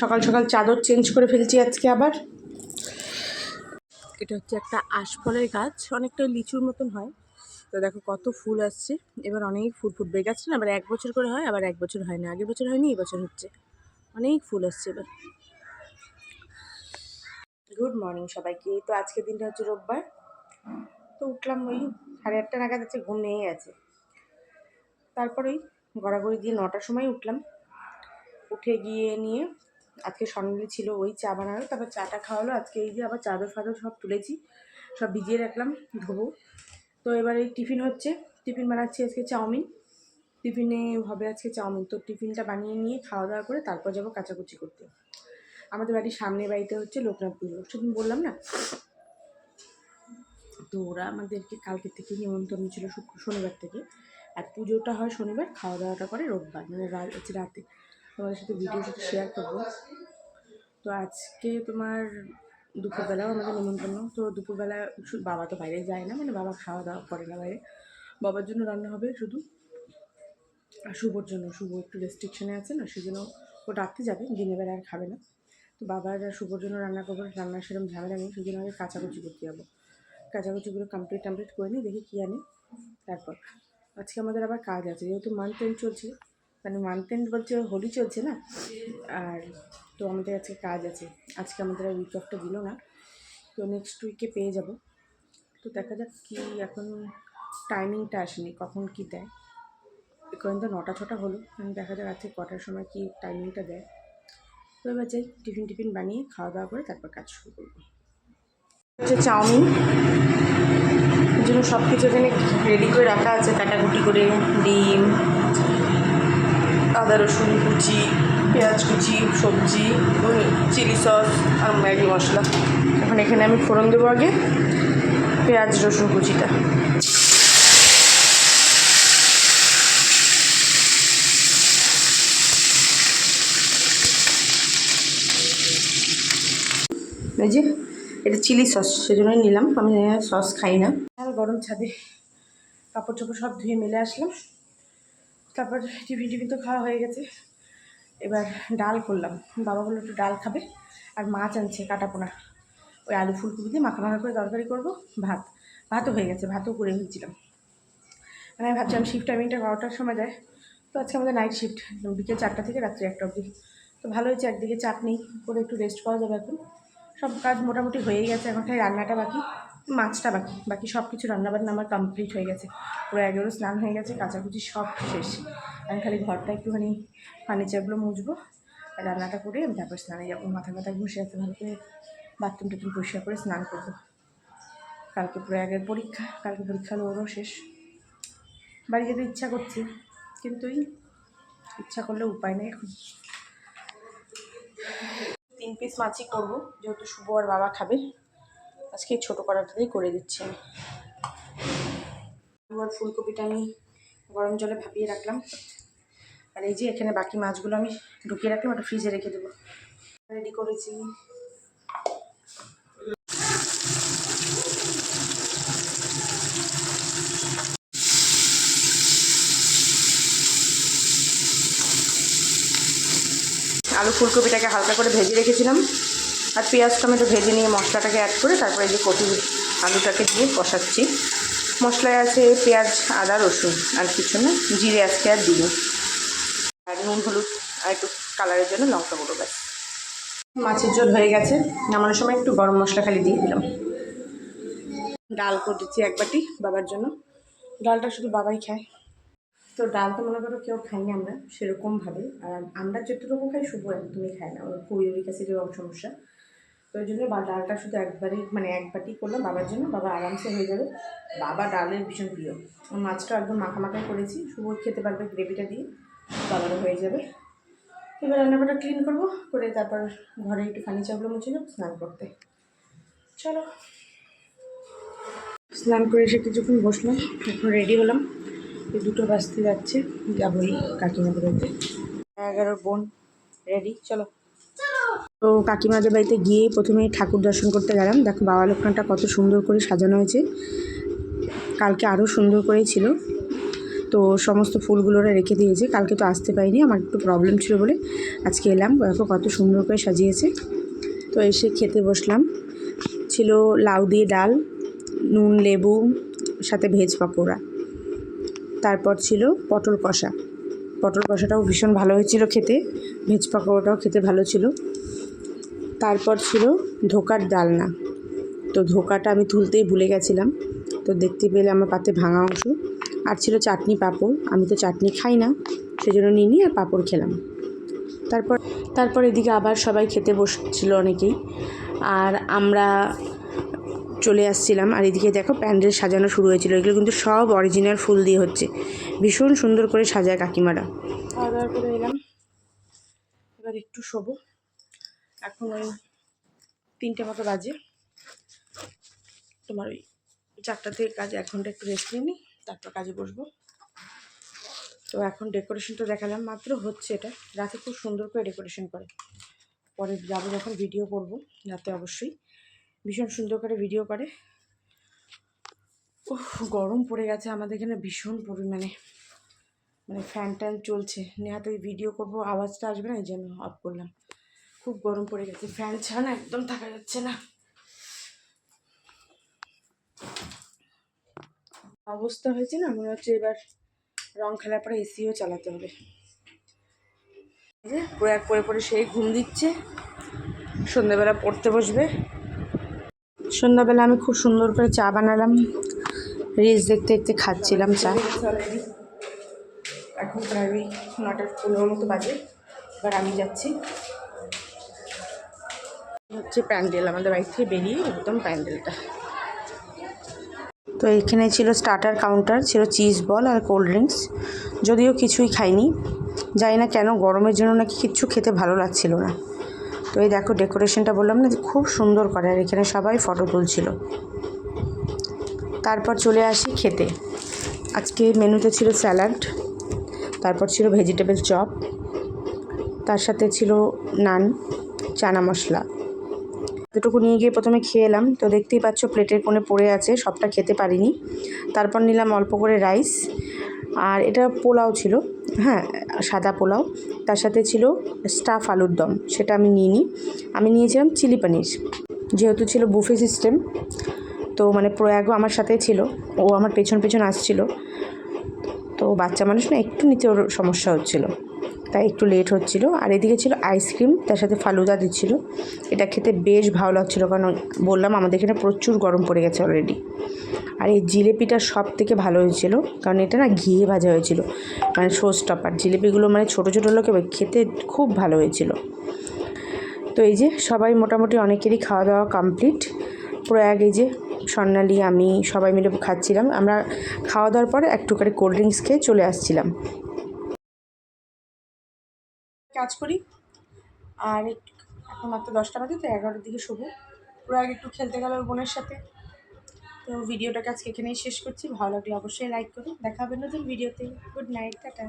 সকাল সকাল চাদর চেঞ্জ করে ফেলছি আজকে আবার। এটা হচ্ছে একটা আশফলের গাছ, অনেকটা লিচুর মতন হয়। তো দেখো কত ফুল আসছে, এবার অনেক ফুল ফুটবে। গাছটা না আবার 1 বছর করে হয়, আবার 1 বছর হয় না। আগের বছর হয়নি, এবছর হচ্ছে। অনেক ফুল আসছে এবার। গুড মর্নিং সবাইকে। তো আজকের দিনটা হচ্ছে রোববার। তো উঠলাম ওই 8:30 নাগাদ, আছে ঘুম নিয়ে গেছে। তারপরেই গড়াগড়ি দিয়ে 9টার সময় উঠলাম। উঠে গিয়ে নিয়ে আজকে সন্ধ্যে ছিল ওই চা বানালো, তারপর চাটা খাওয়ালো। আজকে এই যে আবার চাদর ফাদর সব তুলেছি, সব ভিজিয়ে রাখলাম, ধোবো। তো এবার এই টিফিন হচ্ছে, টিফিন বানাচ্ছি আজকে চাউমিন। টিফিনে হবে আজকে চাউমিন। তো টিফিনটা বানিয়ে নিয়ে খাওয়া দাওয়া করে তারপর যাবো কাচাকুচি করতে। আমাদের বাড়ির সামনে বাড়িতে হচ্ছে লোকনাথ পুজো, সেদিন বললাম না। তো ওরা আমাদেরকে কালকে থেকে নিমন্ত্রণ ছিল, শনিবার থেকে। আর পুজোটা হয় শনিবার, খাওয়া দাওয়াটা করে রোববার, মানে রাতে। তোমাদের সাথে ভিডিওর সাথে শেয়ার করবো। তো আজকে তোমার দুপুরবেলাও আমাদের নিমন্ত্রণ। তো দুপুরবেলা বাবা তো বাইরে যায় না, মানে বাবা খাওয়া দাওয়া করে না বাইরে। বাবার জন্য রান্না হবে শুধু, আর শুভর জন্য। শুভ একটু রেস্ট্রিকশনে আছে না, সেই জন্য ও রাত্রে যাবে, দিনের বেলা আর খাবে না। তো বাবার আর শুভর জন্য রান্না করবো। রান্নার সেরকম ঝামেলা নেই, সেই জন্য আগে কাচাকুচি করতে যাবো। কাচাকুচিগুলো কমপ্লিট করে নিই, দেখি কী আনি। তারপর আজকে আমাদের আবার কাজ আছে, যেহেতু মান্থ এন্ড চলছে, মানে মান্থ এন্ড বলছে হোলি চলছে না। আর তো আমাদের আজকে কাজ আছে। আজকে আমাদের আর উইক অফটা দিল না, তো নেক্সট উইকে পেয়ে যাব। তো দেখা যাক কী, এখন টাইমিংটা আসেনি কখন কী দেয়। এখন তো 9টা-6টা হলো, দেখা যাক আজকে কটার সময় কী টাইমিংটা দেয়। তো এবার যাই, টিফিন বানিয়ে খাওয়া দাওয়া করে তারপর কাজ শুরু করবো। হচ্ছে চাউমিন, এর জন্য সব কিছু এখানে রেডি করে রাখা আছে, কাটাকুটি করে। ডিম, আদা রসুন কুচি, পেঁয়াজ কুচি, সবজি, চিলি সস আর ম্যাগি মশলা। এখন এখানে আমি ফোড়ন দেবো আগে পেঁয়াজ রসুন কুচিটা। এই যে এটা চিলি সস, সেজন্যই নিলাম, আমি সস খাই না। আর গরম ছাদে কাপড় চোপড় সব ধুয়ে মেলে আসলাম। তারপর টিফিন তো খাওয়া হয়ে গেছে। এবার ডাল করলাম, বাবা বললো একটু ডাল খাবে। আর মাছ আনছে কাটাপোনা, ওই আলু ফুলকপি দিয়ে মাখা করে তরকারি করবো। ভাতও হয়ে গেছে, ভাতও করে ফেলছিলাম। মানে আমি ভাবছিলাম শিফট টাইমিংটা 12টার সময় যায়। তো আজকে আমাদের নাইট শিফট, বিকেল 4টা থেকে রাত্রি 1টা অবধি। তো ভালো হয়েছে, একদিকে চাপ নেই, করে একটু রেস্ট পাওয়া যাবে। এখন সব কাজ মোটামুটি হয়েই গেছে, এখন খালি রান্নাটা বাকি, মাছটা বাকি সব কিছু রান্নাবান্না আমার কমপ্লিট হয়ে গেছে। পুরো এগেরও স্নান হয়ে গেছে, কাচাকুচি সব শেষ। আমি খালি ঘরটা একটুখানি ফার্নিচারগুলো মুছবো, আর রান্নাটা করে আমি তারপর স্নানে যাবো। মাথা ঘষে আসতে ভালো করে, বাথরুম টাথরুম পরিষ্কার করে স্নান করবো। কালকে প্রয়াগের পরীক্ষা, কালকে পরীক্ষা হলো ওরও শেষ। বাড়ি যেতে ইচ্ছা করছে, কিন্তু ইচ্ছা করলে উপায় নেই। এখন 3 পিস মাছই করবো, যেহেতু শুভ আর বাবা খাবে। আজকে এই ছোটো কড়াটাতেই করে দিচ্ছি আমি। এবার ফুলকপিটা আমি গরম জলে ভাপিয়ে রাখলাম। আর এই যে এখানে বাকি মাছগুলো আমি ঢুকিয়ে রাখলাম, ওটা ফ্রিজে রেখে দেবো। রেডি করেছি। আলু ফুলকপিটাকে হালকা করে ভেজে রেখেছিলাম, আর পেঁয়াজ টমেটো ভেজে নিয়ে মশলাটাকে অ্যাড করে তারপরে এই যে কপি আলুটাকে দিয়ে কষাচ্ছি। মশলায় আছে পেঁয়াজ আদা রসুন, আর কিছু না, জিরে আজকে আর দিই, আর নুন হলুদ আর একটু কালারের জন্য লঙ্কা গুঁড়ো, ব্যাস। মাছের ঝোল হয়ে গেছে, নামানোর সময় একটু গরম মশলা খালি দিয়ে দিলাম। ডাল করেছি 1 বাটি বাবার জন্য, ডালটা শুধু বাবাই খায়। তো ডাল তো মনে করো কেউ খাই না আমরা সেরকমভাবে, আর আমরা যতটুকু খাই শুভ একদমই খায় না, ওর ইউরিক অ্যাসিডের সমস্যা। তো ওই জন্য ডালটা শুধু 1 বাটি করলাম বাবার জন্য, বাবা আরামসে হয়ে যাবে। বাবা ডালের ভীষণ প্রিয়। মাছটা একদম মাখা করেছি, শুভ খেতে পারবে গ্রেভিটা দিয়ে, বাবারও হয়ে যাবে। এবার রান্নাঘরটা ক্লিন করবো, করে তারপর ঘরে একটু ফার্নিচারগুলো মুছে নেবো, স্নান করতে। চলো, স্নান করে এসে কিছুক্ষণ বসলাম, এখন রেডি হলাম। এই 2টো বাজতে যাচ্ছে, যাবোই কাকিমাদের বাড়িতে। 11 বোন রেডি, চলো। তো কাকিমাদের বাড়িতে গিয়ে প্রথমে ঠাকুর দর্শন করতে গেলাম। দেখো বাবা লোকনাথটা কত সুন্দর করে সাজানো হয়েছে, কালকে আরও সুন্দর করেই ছিল। তো সমস্ত ফুলগুলোরা রেখে দিয়েছে। কালকে তো আসতে পারিনি, আমার একটু প্রবলেম ছিল বলে আজকে এলাম। দেখো কত সুন্দর করে সাজিয়েছে। তো এসে খেতে বসলাম। ছিল লাউ দিয়ে ডাল, নুন লেবু, সাথে ভেজ পকোড়া। তারপর ছিল পটল কষা। পটল কষাটাও ভীষণ ভালো হয়েছিল খেতে, ভেজ পকোড়াটাও খেতে ভালো ছিল। তারপর ছিল ধোকার ডালনা। তো ধোকাটা আমি তুলতেই ভুলে গেছিলাম, তো দেখতে পেলে আমার পাতে ভাঙা অংশ। আর ছিল চাটনি পাঁপড়। আমি তো চাটনি খাই না, সেজন্য নিইনি, আর পাঁপড় খেলাম। তারপর এদিকে আবার সবাই খেতে বসছিল অনেকেই, আর আমরা চলে আসছিলাম। আর এদিকে দেখো প্যান্ডেল সাজানো শুরু হয়েছিল। এগুলো কিন্তু সব অরিজিনাল ফুল দিয়ে হচ্ছে, ভীষণ সুন্দর করে সাজায় কাকিমারা। খাওয়া দাওয়া করে এলাম, এবার একটু শোবো। এখন ওই 3টে মতো বাজে। তোমার ওই 4টা থেকে কাজ, 1 ঘন্টা একটু রেস্ট নিয়ে নিই, তারপর কাজে বসবো। তো এখন ডেকোরেশনটা দেখালাম, মাত্র হচ্ছে। এটা রাতে খুব সুন্দর করে ডেকোরেশন করে। পরে যাবো যখন ভিডিও করব রাতে, অবশ্যই ভীষণ সুন্দর করে ভিডিও করে। গরম পড়ে গেছে আমাদের এখানে ভীষণ পরিমাণে, মানে ফ্যান ট্যান চলছে। নেহাতে ভিডিও করব, আওয়াজটা আসবে না, এই জন্য অফ করলাম। খুব গরম পড়ে গেছে, ফ্যান ছাড়া না একদম থাকা যাচ্ছে না। অবস্থা হয়েছে না, মনে হচ্ছে এবার রং খেলার পরে এসিও চালাতে হবে। প্রয়াগ করে পরে সেই ঘুম দিচ্ছে, সন্ধ্যাবেলা পড়তে বসবে। সন্ধ্যাবেলা আমি খুব সুন্দর করে চা বানালাম, রিলস দেখতে দেখতে খাচ্ছিলাম চা। এখন প্রায় 9:15 মতো বাজে। এবার আমি যাচ্ছি, হচ্ছে প্যান্ডেল, আমাদের বাড়ি থেকে বেরিয়ে একদম প্যান্ডেলটা। তো এখানে ছিল স্টার্টার কাউন্টার, ছিল চিজ বল আর কোল্ড ড্রিঙ্কস। যদিও কিছুই খাইনি, জানি না কেন গরমের জন্য নাকি কিচ্ছু খেতে ভালো লাগছিল না। তো এই দেখো ডেকোরেশনটা বললাম না খুব সুন্দর করে, আর এখানে সবাই ফটো তুলছিল। তারপর চলে আসি খেতে। আজকে মেনুতে ছিল স্যালাড, তারপর ছিল ভেজিটেবল চপ, তার সাথে ছিল নান, চানা মশলা। এতটুকু নিয়ে গিয়ে প্রথমে খেয়ে এলাম। তো দেখতেই পাচ্ছ প্লেটের কোণে পড়ে আছে, সবটা খেতে পারিনি। তারপর নিলাম অল্প করে রাইস, আর এটা পোলাও ছিল, হ্যাঁ সাদা পোলাও। তার সাথে ছিল স্টাফ আলুর দম, সেটা আমি নিইনি। আমি নিয়েছিলাম চিলি পনির, যেহেতু ছিল বুফে সিস্টেম। তো মানে প্রয়াগও আমার সাথে ছিল, ও আমার পেছন পেছন আসছিল। তো বাচ্চা মানুষ না, একটু নিতে ওর সমস্যা হচ্ছিল, তাই একটু লেট হচ্ছিল। আর এদিকে ছিল আইসক্রিম, তার সাথে ফালুদা দিচ্ছিল। এটা খেতে বেশ ভালো লাগছিলো, কারণ বললাম আমাদের এখানে প্রচুর গরম পড়ে গেছে অলরেডি। আর এই জিলেপিটা সব থেকে ভালো হয়েছিল, কারণ এটা না ঘিয়ে ভাজা হয়েছিল, মানে শো স্টপার জিলেপিগুলো, মানে ছোটো ছোটো লোকে খেতে খুব ভালো হয়েছিল। তো এই যে সবাই মোটামুটি অনেকেরই খাওয়া দাওয়া কমপ্লিট। প্রয়াগ এই যে স্বর্ণালী আমি সবাই মিলে খাচ্ছিলাম। আমরা খাওয়া দাওয়ার পরে একটু করে কোল্ড ড্রিঙ্কস খেয়ে চলে আসছিলাম। কাজ করি, আর এখন মাত্র 10টা বাজে, তো 11টার দিকে শোবো। প্রয়াগ একটু খেলতে গেল ওর বোনের সাথে। তো ভিডিওটাকে আজকে এখানেই শেষ করছি। ভালো লাগলে অবশ্যই লাইক করুন, দেখা হবে নতুন ভিডিওতে। Good night, tata.